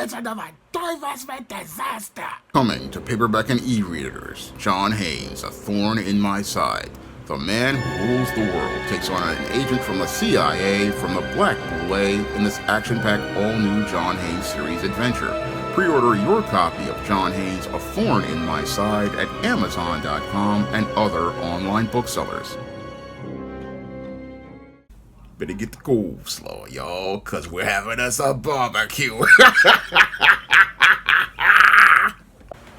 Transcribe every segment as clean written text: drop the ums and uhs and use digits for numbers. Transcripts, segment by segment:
It's another divestment disaster. Coming to paperback and e-readers, John Haynes, A Thorn in My Side. The man who rules the world takes on an agent from the CIA from the Black Boule in this action-packed all-new John Haynes series adventure. Pre-order your copy of John Haynes' A Thorn in My Side at Amazon.com and other online booksellers. Better get the coleslaw, y'all, cause we're having us a barbecue.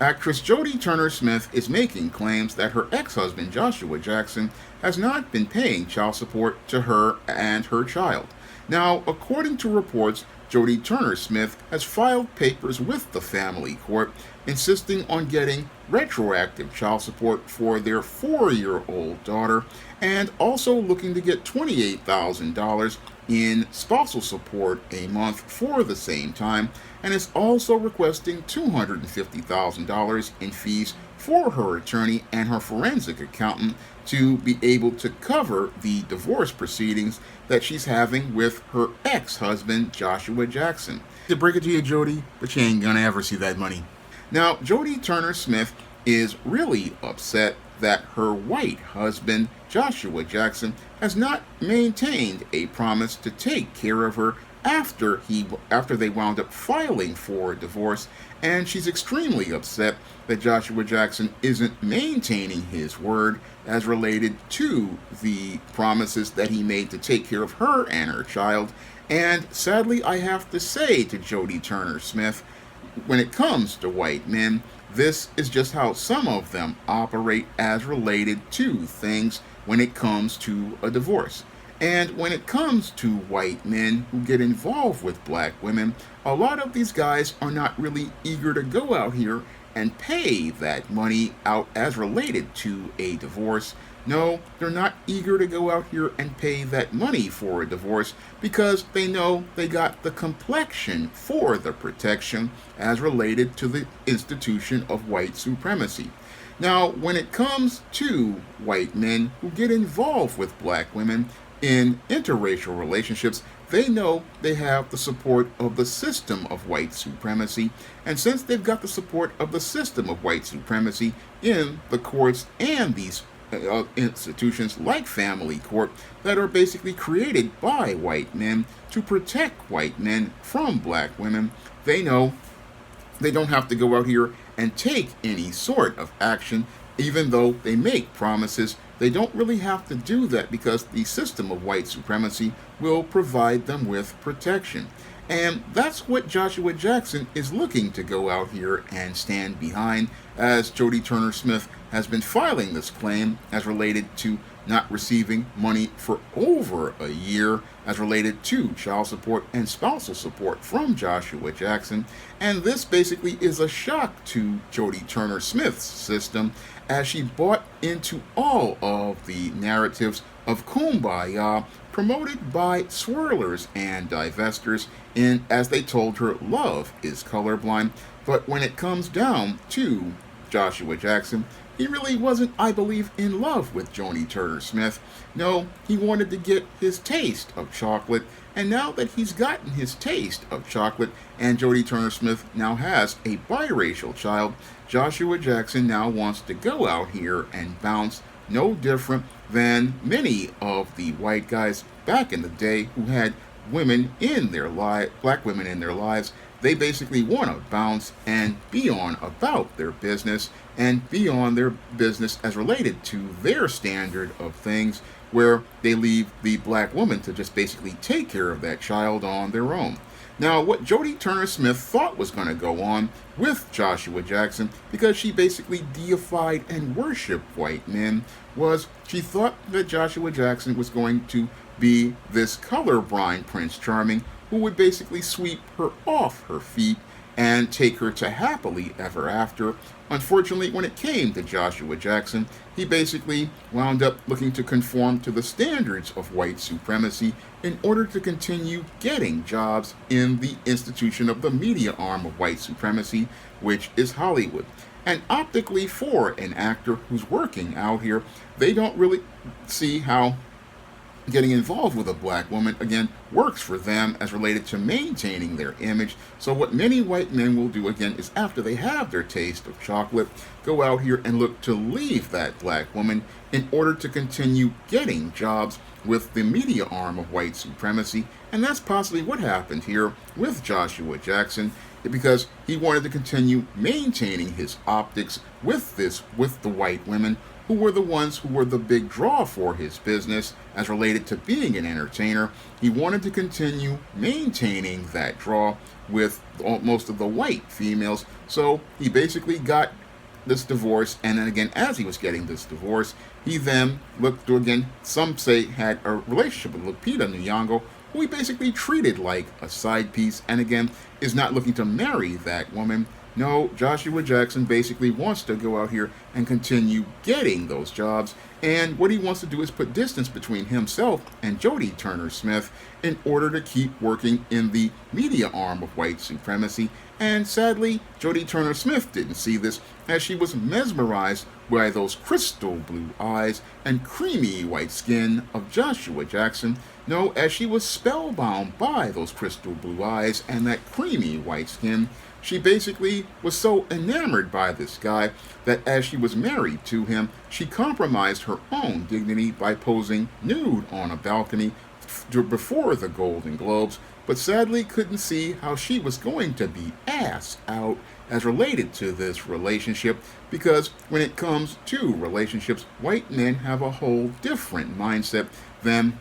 Actress Jodie Turner-Smith is making claims that her ex-husband Joshua Jackson has not been paying child support to her and her child. Now, according to reports, Jodie Turner-Smith has filed papers with the family court insisting on getting retroactive child support for their 4-year-old daughter and also looking to get $28,000 in spousal support a month for the same time, and is also requesting $250,000 in fees for her attorney and her forensic accountant to be able to cover the divorce proceedings that she's having with her ex-husband, Joshua Jackson. To break it to you, Jodie, but you ain't gonna ever see that money. Now, Jodie Turner-Smith is really upset that her white husband, Joshua Jackson, has not maintained a promise to take care of her after they wound up filing for divorce, and she's extremely upset that Joshua Jackson isn't maintaining his word as related to the promises that he made to take care of her and her child. And sadly, I have to say to Jodie Turner-Smith, when it comes to white men, this is just how some of them operate as related to things when it comes to a divorce. And when it comes to white men who get involved with black women, a lot of these guys are not really eager to go out here and pay that money out as related to a divorce. No, they're not eager to go out here and pay that money for a divorce because they know they got the complexion for the protection as related to the institution of white supremacy. Now, when it comes to white men who get involved with black women in interracial relationships, they know they have the support of the system of white supremacy, and since they've got the support of the system of white supremacy in the courts and these institutions like family court that are basically created by white men to protect white men from black women, they know they don't have to go out here and take any sort of action. Even though they make promises, they don't really have to do that because the system of white supremacy will provide them with protection. And that's what Joshua Jackson is looking to go out here and stand behind, as Jodie Turner-Smith has been filing this claim as related to not receiving money for over a year as related to child support and spousal support from Joshua Jackson. And this basically is a shock to Jodie Turner-Smith's system, as she bought into all of the narratives of kumbaya promoted by swirlers and divestors as they told her love is colorblind. But when it comes down to Joshua Jackson, he really wasn't, I believe, in love with Jodie Turner-Smith. No, he wanted to get his taste of chocolate, and now that he's gotten his taste of chocolate and Jodie Turner-Smith now has a biracial child, Joshua Jackson now wants to go out here and bounce, no different than many of the white guys back in the day who had women in their black women in their lives. They basically want to bounce and be on about their business and be on their business as related to their standard of things, where they leave the black woman to just basically take care of that child on their own. Now, what Jodie Turner-Smith thought was going to go on with Joshua Jackson, because she basically deified and worshipped white men, was she thought that Joshua Jackson was going to be this colorblind Prince Charming who would basically sweep her off her feet and take her to happily ever after. Unfortunately, when it came to Joshua Jackson, he basically wound up looking to conform to the standards of white supremacy in order to continue getting jobs in the institution of the media arm of white supremacy, which is Hollywood. And optically, for an actor who's working out here, they don't really see how getting involved with a black woman, again, works for them as related to maintaining their image. So what many white men will do, again, is after they have their taste of chocolate, go out here and look to leave that black woman in order to continue getting jobs with the media arm of white supremacy. And that's possibly what happened here with Joshua Jackson, because he wanted to continue maintaining his optics with the white women who were the ones who were the big draw for his business as related to being an entertainer. He wanted to continue maintaining that draw with most of the white females. So he basically got this divorce, and then again, as he was getting this divorce, he then looked to, again, some say had a relationship with Lupita Nyong'o, who he basically treated like a side piece, and again, is not looking to marry that woman. No, Joshua Jackson basically wants to go out here and continue getting those jobs, and what he wants to do is put distance between himself and Jodie Turner-Smith in order to keep working in the media arm of white supremacy. And sadly, Jodie Turner-Smith didn't see this, as she was mesmerized by those crystal blue eyes and creamy white skin of Joshua Jackson. No, as she was spellbound by those crystal blue eyes and that creamy white skin, she basically was so enamored by this guy that as she was married to him, she compromised her own dignity by posing nude on a balcony before the Golden Globes, but sadly couldn't see how she was going to be ass out as related to this relationship, because when it comes to relationships, white men have a whole different mindset than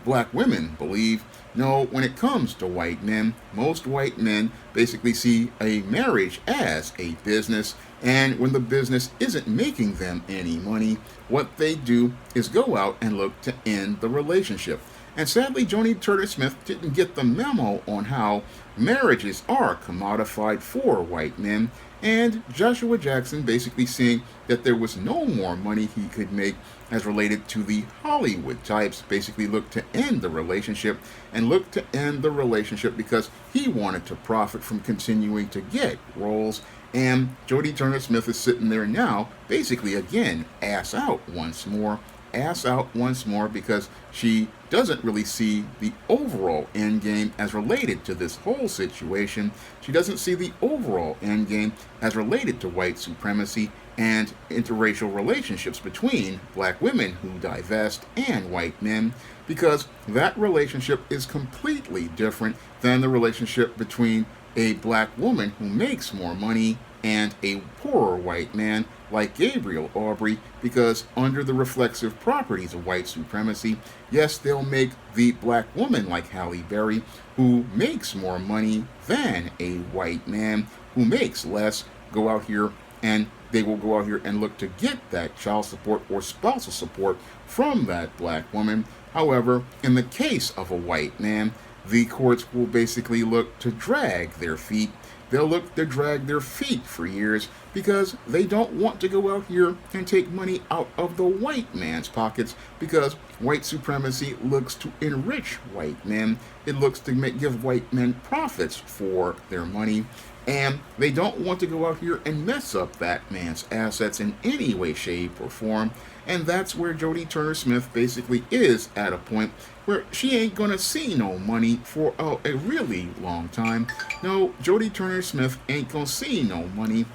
black women believe. No, when it comes to white men, most white men basically see a marriage as a business, and when the business isn't making them any money, what they do is go out and look to end the relationship. And sadly, Jodie Turner-Smith didn't get the memo on how marriages are commodified for white men, and Joshua Jackson basically seeing that there was no more money he could make as related to the Hollywood types, basically looked to end the relationship, and looked to end the relationship because he wanted to profit from continuing to get roles. And Jodie Turner-Smith is sitting there now, basically again, ass out once more, because she doesn't really see the overall end game as related to this whole situation. She doesn't see the overall end game as related to white supremacy and interracial relationships between black women who divest and white men, because that relationship is completely different than the relationship between a black woman who makes more money and a poorer white man like Gabriel Aubrey, because under the reflexive properties of white supremacy, yes, they'll make the black woman like Halle Berry, who makes more money than a white man who makes less, go out here and they will go out here and look to get that child support or spousal support from that black woman. However, in the case of a white man, the courts will basically look to drag their feet. They'll look to drag their feet for years because they don't want to go out here and take money out of the white man's pockets, because white supremacy looks to enrich white men. It looks to give white men profits for their money. And they don't want to go out here and mess up that man's assets in any way, shape, or form. And that's where Jodie Turner-Smith basically is at a point where she ain't gonna see no money for a really long time. No, Jodie Turner-Smith ain't gonna see no money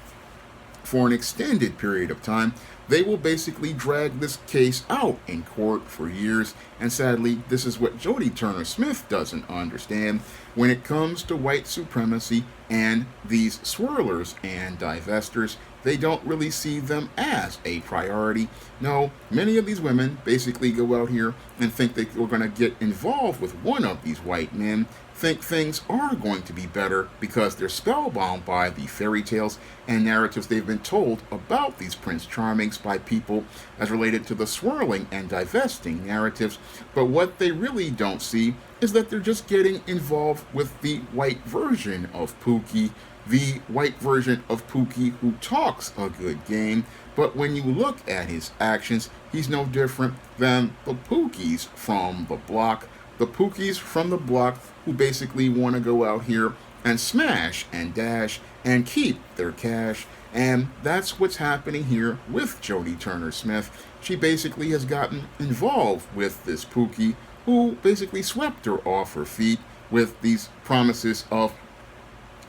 for an extended period of time. They will basically drag this case out in court for years, and sadly, this is what Jodie Turner-Smith doesn't understand when it comes to white supremacy and these swirlers and divestors. They don't really see them as a priority. No, many of these women basically go out here and think that we're going to get involved with one of these white men, think things are going to be better because they're spellbound by the fairy tales and narratives they've been told about these Prince Charmings by people as related to the swirling and divesting narratives. But what they really don't see is that they're just getting involved with the white version of Pookie, the white version of Pookie who talks a good game, but when you look at his actions, he's no different than the Pookies from the block. The Pookies from the block who basically want to go out here and smash and dash and keep their cash. And that's what's happening here with Jodie Turner-Smith. She basically has gotten involved with this Pookie, who basically swept her off her feet with these promises of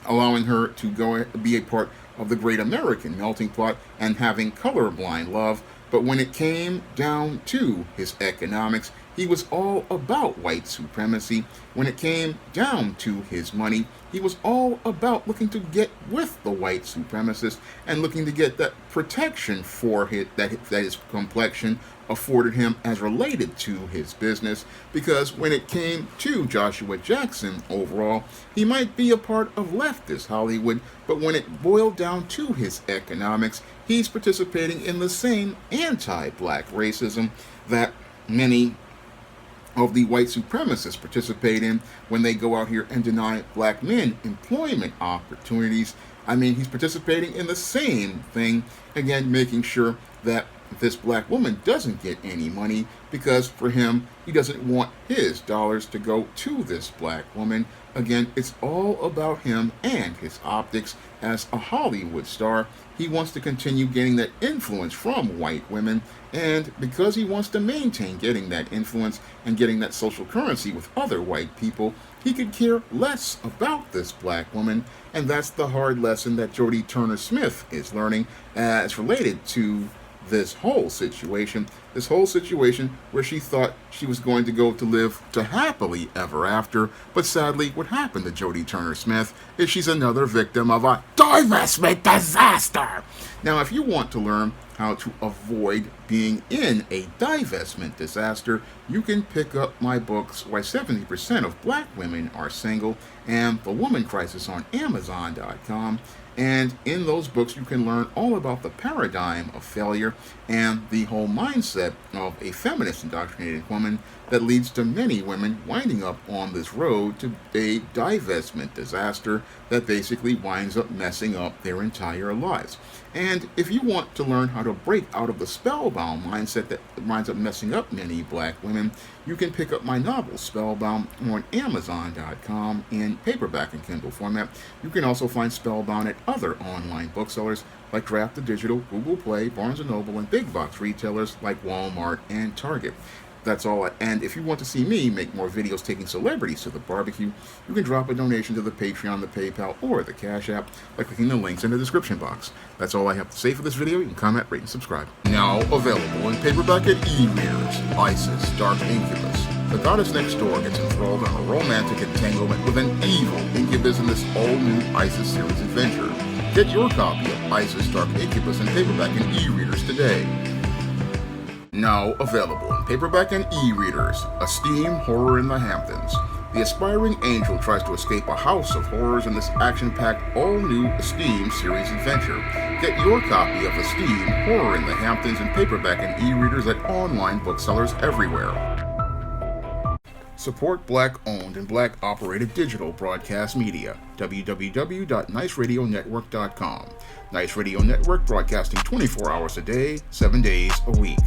allowing her to go be a part of the great American melting pot and having colorblind love. But when it came down to his economics, he was all about white supremacy. When it came down to his money, he was all about looking to get with the white supremacists and looking to get that protection for that his complexion afforded him as related to his business. Because when it came to Joshua Jackson overall, he might be a part of leftist Hollywood, but when it boiled down to his economics, he's participating in the same anti-black racism that many of the white supremacists participate in when they go out here and deny black men employment opportunities. I mean, he's participating in the same thing, again, making sure that this black woman doesn't get any money, because for him, he doesn't want his dollars to go to this black woman. Again, it's all about him and his optics as a Hollywood star. He wants to continue getting that influence from white women, and because he wants to maintain getting that influence and getting that social currency with other white people, he could care less about this black woman. And that's the hard lesson that Jodie Turner-Smith is learning as related to this whole situation where she thought she was going to go to live to happily ever after. But sadly, what happened to Jodie Turner-Smith is she's another victim of a divestment disaster. Now, if you want to learn how to avoid being in a divestment disaster, you can pick up my books, Why 70% of Black Women Are Single, and The Woman Crisis on Amazon.com. And in those books, you can learn all about the paradigm of failure and the whole mindset of a feminist indoctrinated woman that leads to many women winding up on this road to a divestment disaster that basically winds up messing up their entire lives. And if you want to learn how to break out of the spellbound mindset that winds up messing up many black women, you can pick up my novel Spellbound on Amazon.com in paperback and Kindle format. You can also find Spellbound at other online booksellers like Draft the Digital, Google Play, Barnes & Noble, and big box retailers like Walmart and Target. That's all. And if you want to see me make more videos taking celebrities to the barbecue, you can drop a donation to the Patreon, the PayPal, or the Cash App by clicking the links in the description box. That's all I have to say for this video. You can comment, rate, and subscribe. Now available in paperback and e-readers, Isis, Dark Incubus. The goddess next door gets enthralled in a romantic entanglement with an evil incubus in this all-new Isis series adventure. Get your copy of Isis, Dark Incubus in paperback and e-readers today. Now available in paperback and e-readers, Esteem Horror in the Hamptons. The aspiring angel tries to escape a house of horrors in this action-packed, all-new Esteem series adventure. Get your copy of Esteem Horror in the Hamptons in paperback and e-readers at online booksellers everywhere. Support Black-owned and Black-operated digital broadcast media. www.niceradionetwork.com. Nice Radio Network, broadcasting 24 hours a day, 7 days a week.